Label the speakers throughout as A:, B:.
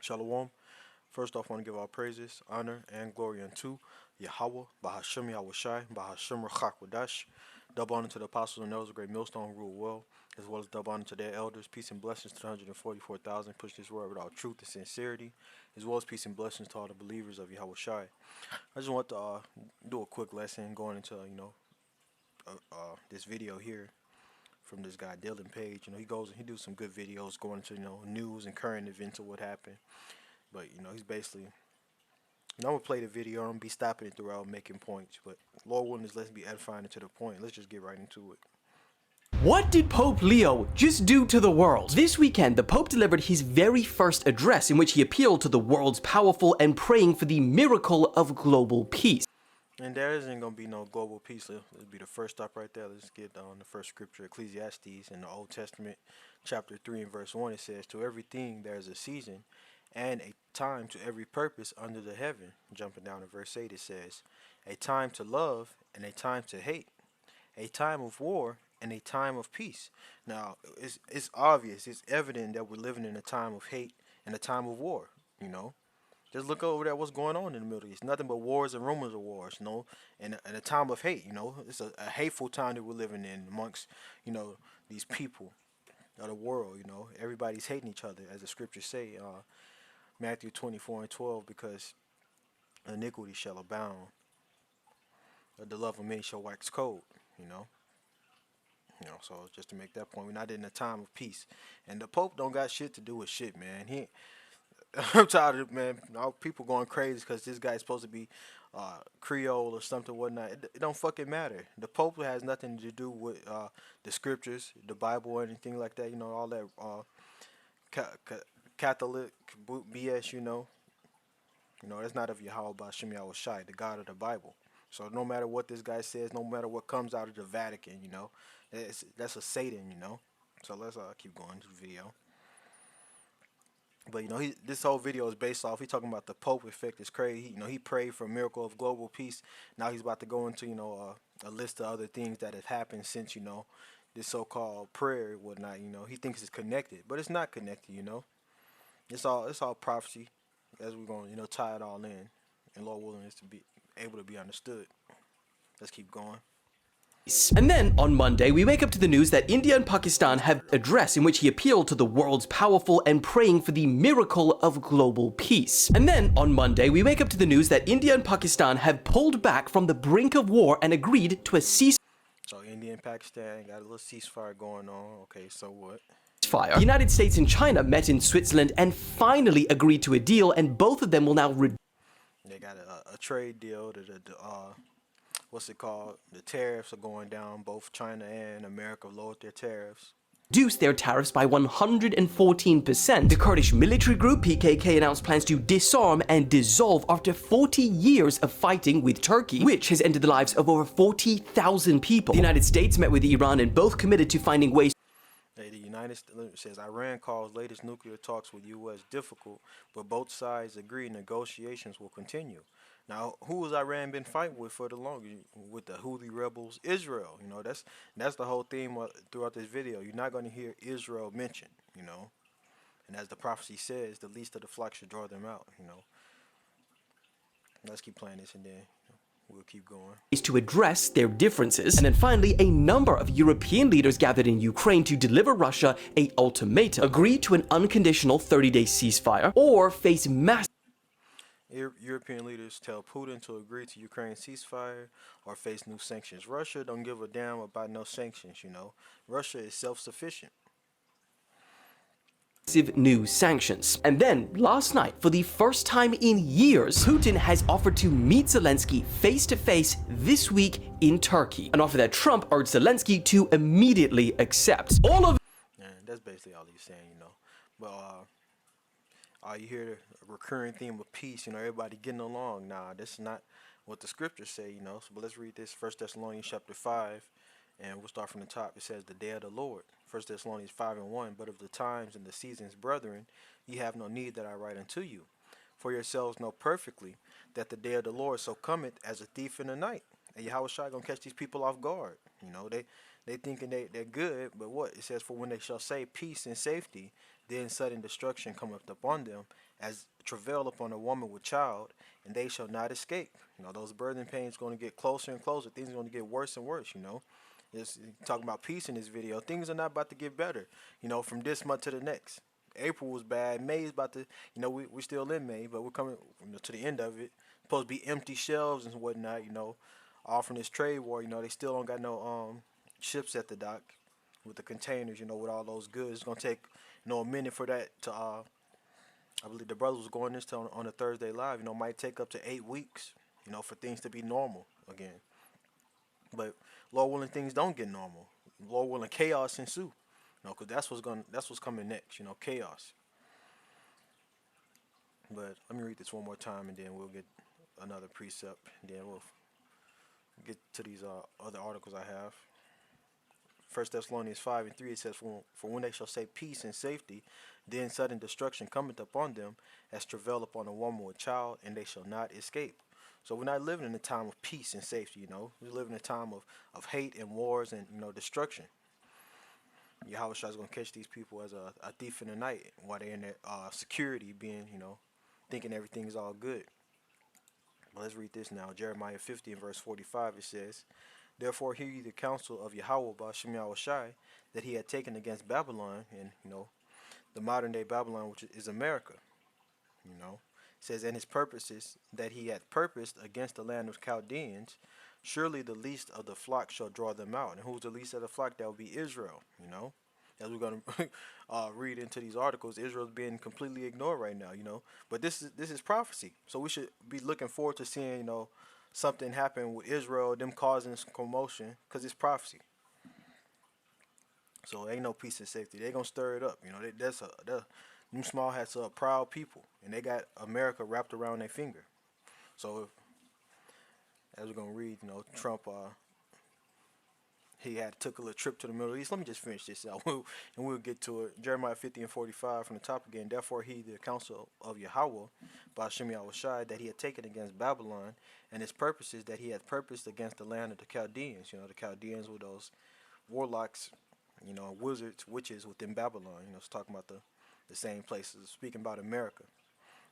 A: Shalom. First off, I want to give all praises, honor, and glory unto Yahweh, Bahashem Yahushai, Bahashem Rachak Wadash. Double honor to the apostles and elders of Great Millstone who rule well, as well as double honor to their elders. Peace and blessings to the 144,000. Push this word without truth and sincerity, as well as peace and blessings to all the believers of Yahushai. I just want to do a quick lesson going into, this video here from this guy Dylan Page. He goes and he do some good videos going into news and current events of what happened. But he's basically, I'm gonna play the video. I'm gonna be stopping it throughout, making points. But Lord willing, let's be edifying it to the point. Let's just get right into it.
B: What did Pope Leo just do to the world? This weekend, the Pope delivered his very first address in which he appealed to the world's powerful and praying for the miracle of global peace.
A: And there isn't gonna be no global peace. Let's be the first stop right there. Let's get on the first scripture, Ecclesiastes in the Old Testament, chapter 3 and verse 1. It says, "To everything there is a season, and a time to every purpose under the heaven." Jumping down to verse 8, it says, "A time to love and a time to hate, a time of war and a time of peace." Now, it's obvious, it's evident that we're living in a time of hate and a time of war. Just look over there, what's going on in the Middle East. Nothing but wars and rumors of wars, and a time of hate. It's a hateful time that we're living in amongst, these people of the world. Everybody's hating each other, as the scriptures say. Matthew 24 and 12, because iniquity shall abound, but the love of many shall wax cold, so just to make that point, we're not in a time of peace. And the Pope don't got shit to do with shit, man. I'm tired of it, man. All people going crazy because this guy's supposed to be Creole or something, whatnot. It don't fucking matter. The Pope has nothing to do with the scriptures, the Bible, or anything like that. All that Catholic BS, that's not of Yahweh Ba'Shem Yahushai, the God of the Bible. So no matter what this guy says, no matter what comes out of the Vatican, that's a Satan, So let's keep going to the video. But this whole video is based off. He talking about the Pope effect is crazy. He prayed for a miracle of global peace. Now he's about to go into a list of other things that have happened since this so-called prayer and whatnot. He thinks it's connected, but it's not connected. It's all prophecy, as we're going to tie it all in, and Lord willing, is to be able to be understood. Let's keep going.
B: And then, on Monday, we wake up to the news that India and Pakistan have an address in which he appealed to the world's powerful and praying for the miracle of global peace. And then, on Monday, we wake up to the news that India and Pakistan have pulled back from the brink of war and agreed to a ceasefire.
A: So India and Pakistan got a little ceasefire going on. Okay, so what?
B: The United States and China met in Switzerland and finally agreed to a deal, and both of them will now
A: They got a trade deal. What's it called? The tariffs are going down. Both China and America lowered their tariffs.
B: Reduce their tariffs by 114%. The Kurdish military group PKK announced plans to disarm and dissolve after 40 years of fighting with Turkey, which has ended the lives of over 40,000 people. The United States met with Iran and both committed to finding ways.
A: The United States says Iran calls latest nuclear talks with U.S. difficult, but both sides agree negotiations will continue. Now, who has Iran been fighting with for the longest? With the Houthi rebels, Israel. That's the whole theme throughout this video. You're not going to hear Israel mentioned, And as the prophecy says, the least of the flock should draw them out, Let's keep playing this and then we'll keep going.
B: Is to address their differences. And then finally, a number of European leaders gathered in Ukraine to deliver Russia an ultimatum. Agree to an unconditional 30-day ceasefire or face massive.
A: European leaders tell Putin to agree to Ukraine's ceasefire or face new sanctions. Russia don't give a damn about no sanctions, Russia is self-sufficient.
B: New sanctions. And then, last night, for the first time in years, Putin has offered to meet Zelensky face-to-face this week in Turkey. An offer that Trump urged Zelensky to immediately accept. All of
A: that's basically all he's saying, But you hear the recurring theme of peace, everybody getting along. Nah, this is not what the scriptures say, So, but let's read this, 1 Thessalonians chapter 5, and we'll start from the top. It says, "The day of the Lord." 1 Thessalonians 5 and 1. "But of the times and the seasons, brethren, ye have no need that I write unto you. For yourselves know perfectly that the day of the Lord so cometh as a thief in the night." And Yahushua gonna catch these people off guard. They thinking they're good, but what? It says, "For when they shall say peace and safety, then sudden destruction cometh upon them, as travail upon a woman with child, and they shall not escape. Those birthing pains going to get closer and closer. Things are going to get worse and worse. It's talking about peace in this video. Things are not about to get better. From this month to the next. April was bad. May is about to. We're still in May, but we're coming to the end of it. Supposed to be empty shelves and whatnot. All from this trade war. They still don't got no ships at the dock with the containers. With all those goods. It's gonna take a minute for that to. I believe the brothers was going this to on a Thursday live. Might take up to 8 weeks. For things to be normal again. But Lord willing, things don't get normal. Lord willing, chaos ensue. Because that's what's coming next. Chaos. But let me read this one more time, and then we'll get another precept. And then we'll get to these other articles I have. 1 Thessalonians 5:3, it says, For when they shall say peace and safety, then sudden destruction cometh upon them, as travail upon a woman with child, and they shall not escape. So we're not living in a time of peace and safety. We're living in a time of hate and wars and destruction. Yahweh is going to catch these people as a thief in the night while they're in their security, being thinking everything is all good. But let's read this now. Jeremiah 50 and verse 45, it says, Therefore hear ye the counsel of Yahweh Ba'ashem Yahushai, that he had taken against Babylon, and the modern day Babylon, which is America. It says, and his purposes that he had purposed against the land of Chaldeans, surely the least of the flock shall draw them out. And who's the least of the flock? That would be Israel. As we're gonna read into these articles, Israel's being completely ignored right now. But this is prophecy, so we should be looking forward to seeing something happen with Israel, them causing some commotion, because it's prophecy. So ain't no peace and safety. They gonna stir it up. Them small hats are proud people, and they got America wrapped around their finger. So as we're gonna read, Trump, he had took a little trip to the Middle East. Let me just finish this out, and we'll get to it. Jeremiah 50 and 45 from the top again. Therefore he, the counsel of Yahweh, Ba'ashem Yahushai, that he had taken against Babylon, and his purposes that he had purposed against the land of the Chaldeans. The Chaldeans were those warlocks, wizards, witches within Babylon. It's talking about the same places, speaking about America.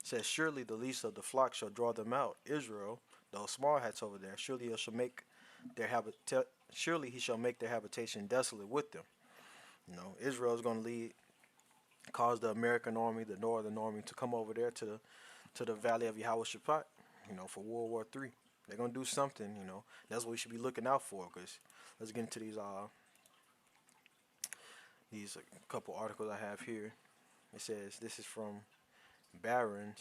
A: It says, surely the least of the flock shall draw them out. Israel, those small hats over there, surely he shall make their habitation desolate with them. Israel is going to cause the American army, the Northern Army, to come over there to the Valley of Yahweh Shaphat, for World War III. They're going to do something, That's what we should be looking out for. Because let's get into these couple articles I have here. It says, this is from Barons.com.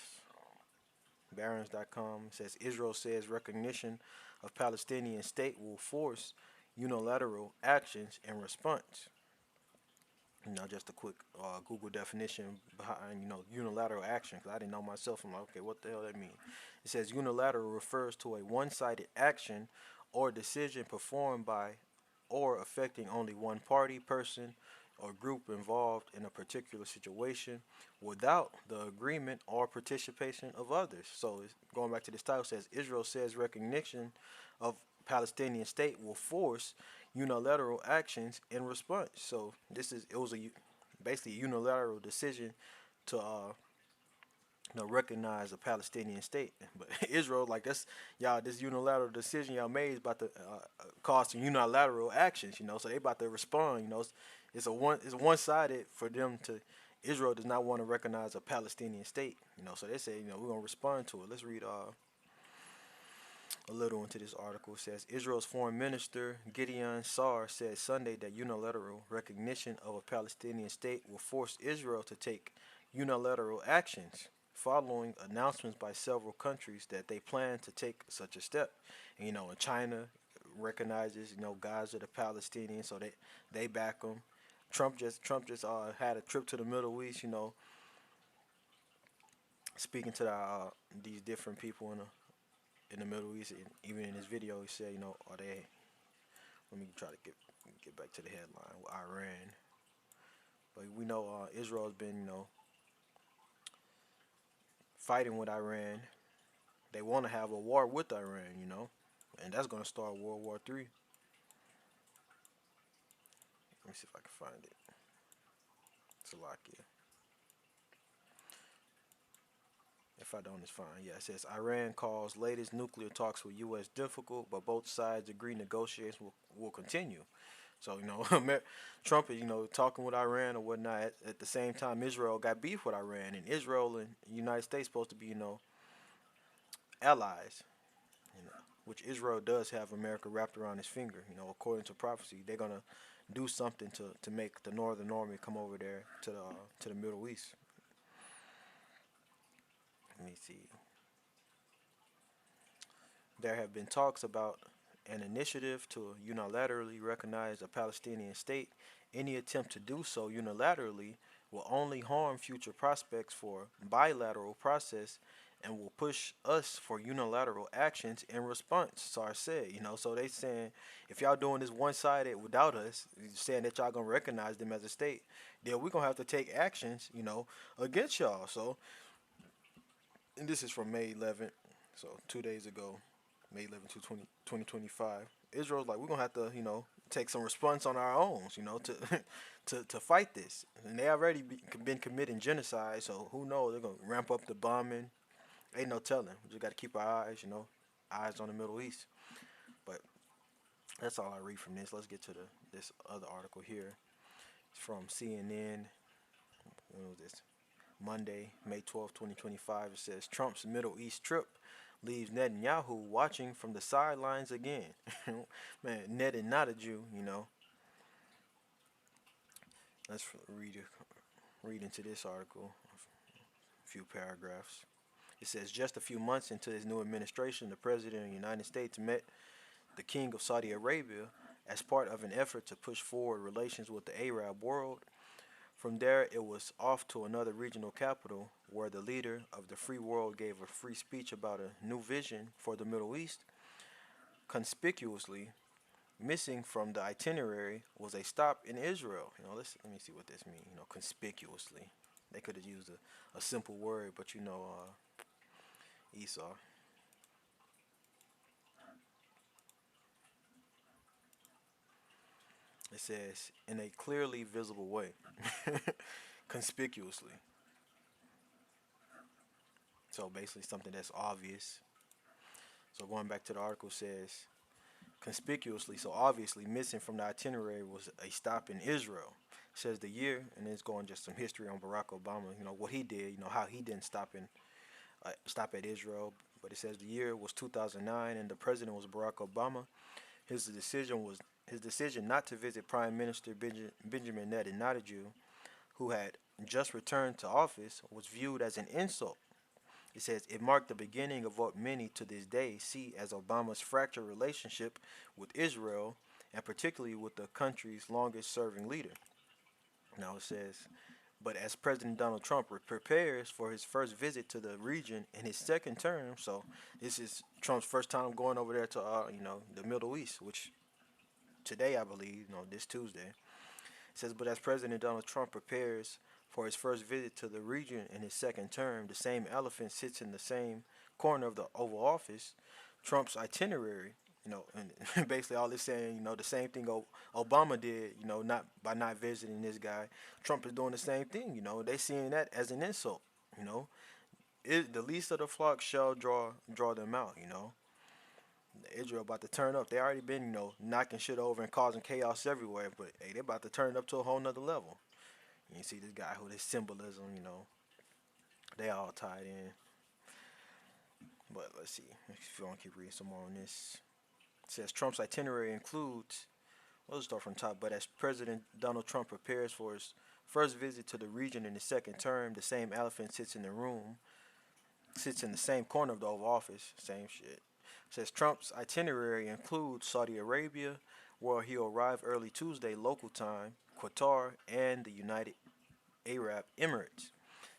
A: It says, Israel says recognition of Palestinian state will force unilateral actions in response. Just a quick Google definition behind, unilateral action, because I didn't know myself. I'm like, okay, what the hell that mean? It says unilateral refers to a one-sided action or decision performed by or affecting only one party, person, or group involved in a particular situation without the agreement or participation of others. So going back to this title, says Israel says recognition of Palestinian state will force unilateral actions in response. So it was basically a unilateral decision to recognize a Palestinian state. But Israel, like this unilateral decision y'all made is about to cause some unilateral actions. So they about to respond. It's one-sided for them to. Israel does not want to recognize a Palestinian state. So they say we're gonna respond to it. Let's read a little into this article. It says Israel's foreign minister Gideon Sa'ar said Sunday that unilateral recognition of a Palestinian state will force Israel to take unilateral actions following announcements by several countries that they plan to take such a step. And, and China recognizes Gaza the Palestinians, so they back them. Trump just had a trip to the Middle East, speaking to these different people in the Middle East. And even in his video, he said, are they? Let me try to get back to the headline with Iran. But we know Israel has been, fighting with Iran. They want to have a war with Iran, and that's going to start World War III. Let me see if I can find it. Salakia. If I don't, it's fine. Yeah, it says Iran calls latest nuclear talks with U.S. difficult, but both sides agree negotiations will continue. So Trump is talking with Iran or whatnot. At the same time, Israel got beef with Iran, and Israel and the United States supposed to be allies. Which Israel does have America wrapped around his finger. According to prophecy, they're gonna do something to make the Northern Army come over there to the Middle East. Let me see. There have been talks about an initiative to unilaterally recognize a Palestinian state. Any attempt to do so unilaterally will only harm future prospects for bilateral process and will push us for unilateral actions in response. SAR said, so they saying if y'all doing this one-sided without us, saying that y'all gonna recognize them as a state, then we're gonna have to take actions, against y'all. So, and this is from May 11th, so 2 days ago. May 11th, 2025. Israel's like, we're gonna have to, take some response on our own, to to fight this. And they already been committing genocide, so who knows? They're gonna ramp up the bombing. Ain't no telling. We just gotta keep our eyes, eyes on the Middle East. But that's all I read from this. Let's get to this other article here. It's from CNN. When was this? Monday, May 12th, 2025. It says Trump's Middle East trip leaves Netanyahu watching from the sidelines again. Man, Netanyahu, let's read into this article, a few paragraphs. It says just a few months into his new administration, the president of the United States met the king of Saudi Arabia as part of an effort to push forward relations with the Arab world. From there, it was off to another regional capital where the leader of the free world gave a free speech about a new vision for the Middle East. Conspicuously missing from the itinerary was a stop in Israel. Let me see what this means. Conspicuously. They could have used a simple word, but Esau. It says in a clearly visible way. Conspicuously. So basically something that's obvious. So going back to the article says conspicuously, so obviously missing from the itinerary was a stop in Israel. It says the year, and it's going just some history on Barack Obama. What he did. How he didn't stop at Israel. But it says the year was 2009, and the president was Barack Obama. His decision not to visit Prime Minister Benjamin Netanyahu, who had just returned to office, was viewed as an insult. It says it marked the beginning of what many to this day see as Obama's fractured relationship with Israel, and particularly with the country's longest serving leader. Now it says, but as President Donald Trump prepares for his first visit to the region in his second term, so this is Trump's first time going over there to the Middle East, which today I believe, this Tuesday. It says, but as President Donald Trump prepares for his first visit to the region in his second term, the same elephant sits in the same corner of the Oval Office. Trump's itinerary, and basically all it's saying, the same thing Obama did, not visiting this guy. Trump is doing the same thing, they seeing that as an insult, the least of the flock shall draw them out, Israel about to turn up. They already been, knocking shit over and causing chaos everywhere, but hey, they about to turn up to a whole nother level. You see this guy with his symbolism, they all tied in. But let's see if you want to keep reading some more on this. It says Trump's itinerary includes, we'll start from top, but as President Donald Trump prepares for his first visit to the region in his second term, the same elephant sits in the same corner of the Oval Office. Same shit. It says Trump's itinerary includes Saudi Arabia, where he'll arrive early Tuesday local time, Qatar, and the United Arab Emirates.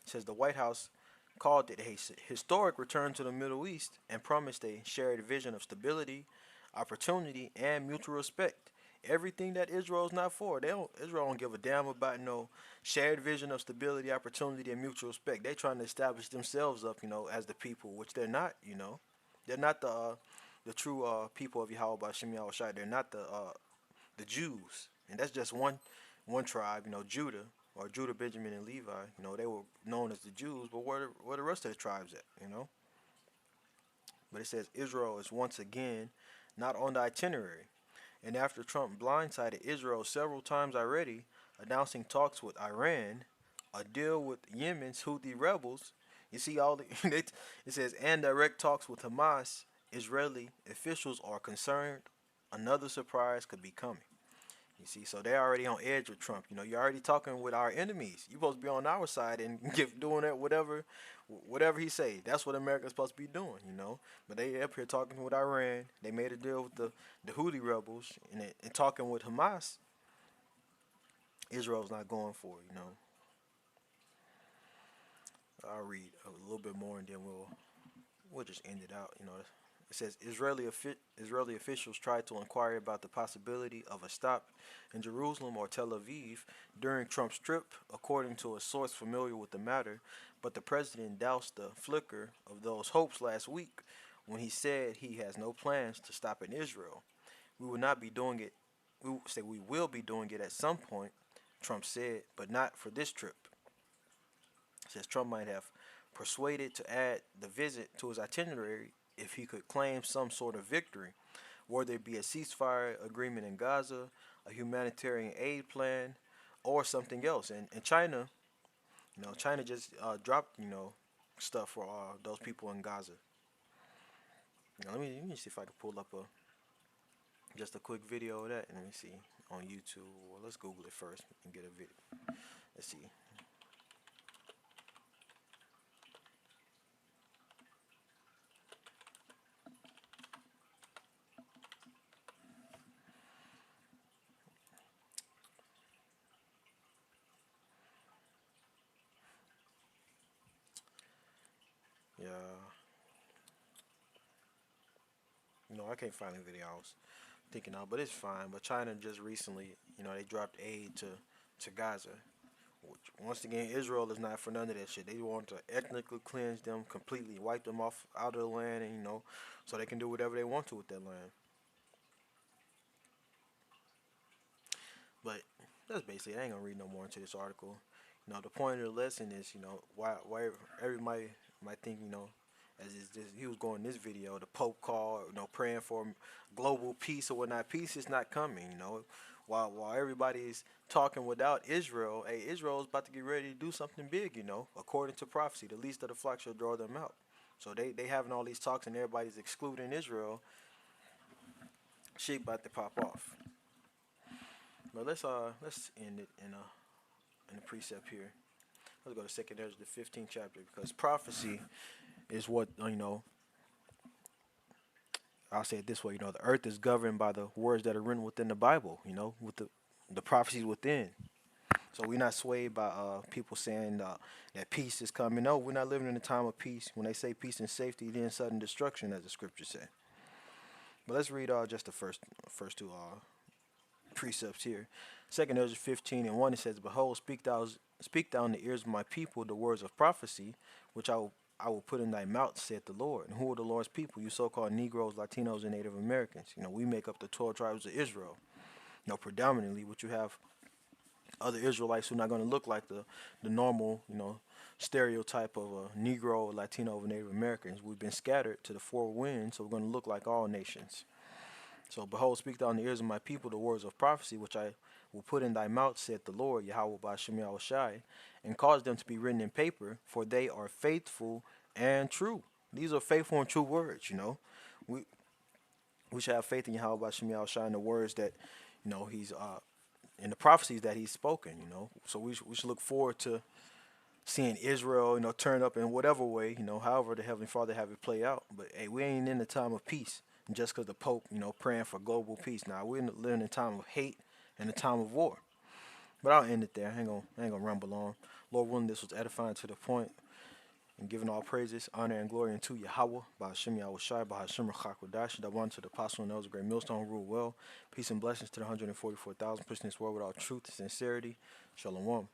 A: It says the White House called it a historic return to the Middle East and promised a shared vision of stability, opportunity, and mutual respect. Everything that Israel's not for. Israel don't give a damn about no shared vision of stability, opportunity, and mutual respect. They trying to establish themselves up, as the people, which they're not, They're not the true people of Yahweh Bashim Yahushai. They're not the Jews. And that's just one tribe, Judah. or Judah, Benjamin, and Levi. They were known as the Jews, but where the rest of the tribes at? But it says Israel is once again not on the itinerary. And after Trump blindsided Israel several times already, announcing talks with Iran, a deal with Yemen's Houthi rebels, you see all the it says and direct talks with Hamas, Israeli officials are concerned another surprise could be coming. You see, so they're already on edge with Trump. You're already talking with our enemies. You're supposed to be on our side and doing that whatever he say. That's what America's supposed to be doing. But they up here talking with Iran. They made a deal with the Houthi rebels and talking with Hamas. Israel's not going for it. I'll read a little bit more and then we'll just end it out. It says Israeli officials tried to inquire about the possibility of a stop in Jerusalem or Tel Aviv during Trump's trip, according to a source familiar with the matter, but the president doused the flicker of those hopes last week when he said he has no plans to stop in Israel. We will not be doing it. We will be doing it at some point, Trump said, but not for this trip. It says Trump might have persuaded to add the visit to his itinerary if he could claim some sort of victory, whether it be a ceasefire agreement in Gaza, a humanitarian aid plan, or something else. And China, China just dropped, stuff for those people in Gaza. Let me see if I can pull up just a quick video of that, and let me see on YouTube. Well, let's Google it first and get a video. Let's see. Yeah. I can't find the video I was thinking of, but it's fine. But China just recently, they dropped aid to Gaza. Which, once again, Israel is not for none of that shit. They want to ethnically cleanse them completely, wipe them off out of the land, and so they can do whatever they want to with that land. But that's basically it. I ain't gonna read no more into this article. The point of the lesson is, why everybody might think, as he was going in this video, the Pope called, praying for global peace or whatnot. Peace is not coming, While everybody's talking without Israel, hey, Israel is about to get ready to do something big, according to prophecy. The least of the flock shall draw them out. So they having all these talks and everybody's excluding Israel. Shit about to pop off. But let's end it in a precept here. Let's go to 2 Ezra, the 15th chapter, because prophecy is what I'll say it this way. The earth is governed by the words that are written within the Bible. With the prophecies within. So we're not swayed by people saying that peace is coming. No, we're not living in a time of peace. When they say peace and safety, then sudden destruction, as the scriptures say. But let's read just the first two precepts here. 2 Ezra 15:1, it says, "Behold, speak thou in the ears of my people the words of prophecy, which I will put in thy mouth, saith the Lord." And who are the Lord's people? You so-called Negroes, Latinos, and Native Americans. We make up the 12 tribes of Israel. Predominantly, what you have other Israelites who are not going to look like the normal, stereotype of a Negro, Latino, or Native Americans. We've been scattered to the four winds, so we're going to look like all nations. So, behold, speak thou in the ears of my people the words of prophecy, which I will put in thy mouth, saith the Lord, Yahweh Ba'ashem Yahushai, and cause them to be written in paper, for they are faithful and true. These are faithful and true words, We should have faith in Yahweh Ba'ashem Yahushai and the words that, he's, in the prophecies that he's spoken, So we should look forward to seeing Israel, turn up in whatever way, however the Heavenly Father have it play out. But, hey, we ain't in the time of peace. Just because the Pope, praying for global peace. Now, we're living in a time of hate and a time of war. But I'll end it there. I ain't gonna rumble on. Lord willing, this was edifying to the point, and giving all praises, honor, and glory unto Yahweh, Ba'ashem Yahushai, Ba'ashem Rachakodash, the one to the apostle and those great millstone rule well. Peace and blessings to the 144,000 pushing this world with all truth and sincerity. Shalom.